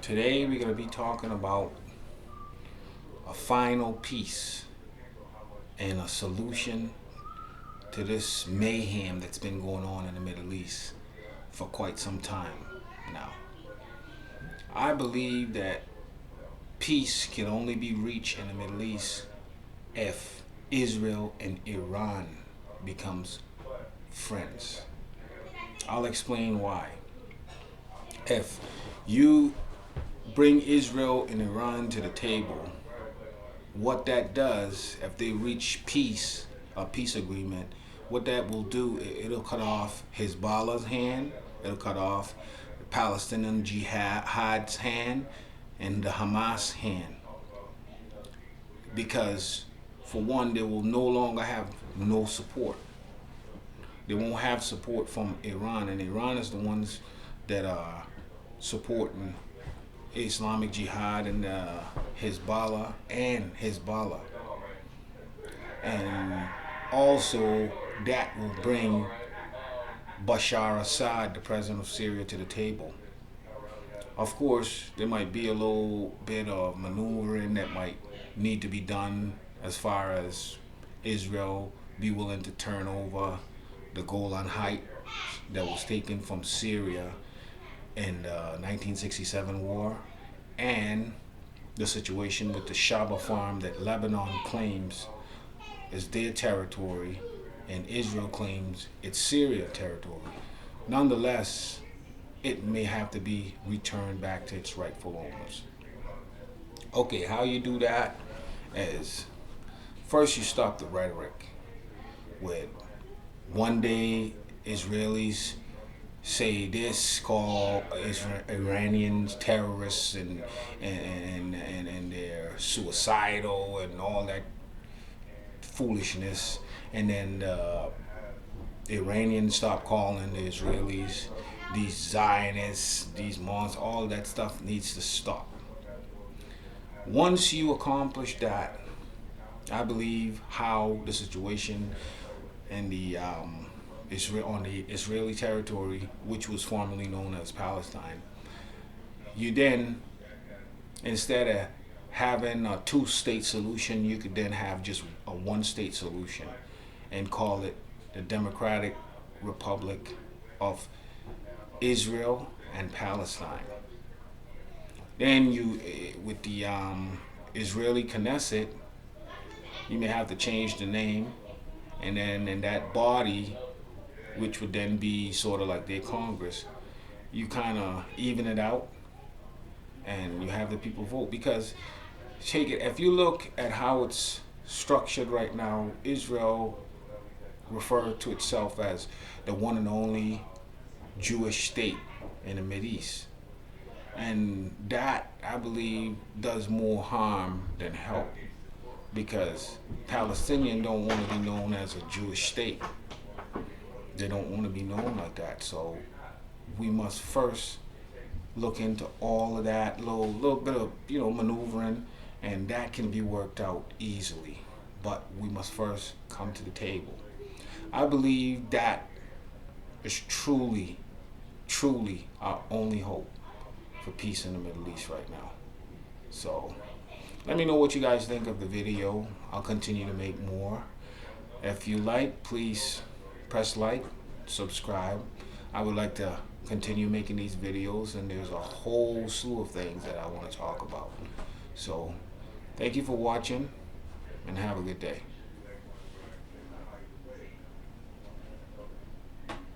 Today we're going to be talking about a final piece and a solution to this mayhem that's been going on in the Middle East for quite some time now. I believe that peace can only be reached in the Middle East if Israel and Iran becomes friends. I'll explain why. If you bring Israel and Iran to the table, what that does, if they reach peace, a peace agreement, what that will do, it'll cut off Hezbollah's hand, it'll cut off the Palestinian Jihad's hand, and the Hamas hand. Because, for one, they will no longer have no support. They won't have support from Iran, and Iran is the ones that are supporting Islamic Jihad and Hezbollah. And also that will bring Bashar Assad, the president of Syria, to the table. Of course, there might be a little bit of maneuvering that might need to be done as far as Israel be willing to turn over the Golan Heights that was taken from Syria in the 1967 war, and the situation with the Shaba farm that Lebanon claims is their territory and Israel claims it's Syria territory. Nonetheless, it may have to be returned back to its rightful owners. Okay, how you do that is, first you stop the rhetoric with one day Israelis say this, call Iranians terrorists and they're suicidal and all that foolishness, and then the Iranians stop calling the Israelis these Zionists, these monsters. All that stuff needs to stop. Once you accomplish that, I believe how the situation in the on the Israeli territory, which was formerly known as Palestine, you then, instead of having a two-state solution, you could then have just a one-state solution and call it the Democratic Republic of Israel and Palestine. Then you, with the Israeli Knesset, you may have to change the name, and then in that body, which would then be sort of like their Congress, you kind of even it out and you have the people vote. Because take it, if you look at how it's structured right now, Israel referred to itself as the one and only Jewish state in the Mideast, and that, I believe, does more harm than help, because Palestinians don't want to be known as a Jewish state. They don't want to be known like that. So we must first look into all of that little bit of maneuvering, and that can be worked out easily. But we must first come to the table. I believe that is truly our only hope for peace in the Middle East right now. So let me know what you guys think of the video. I'll continue to make more. If you like, please press like, subscribe. I would like to continue making these videos, and there's a whole slew of things that I want to talk about. So thank you for watching, and have a good day.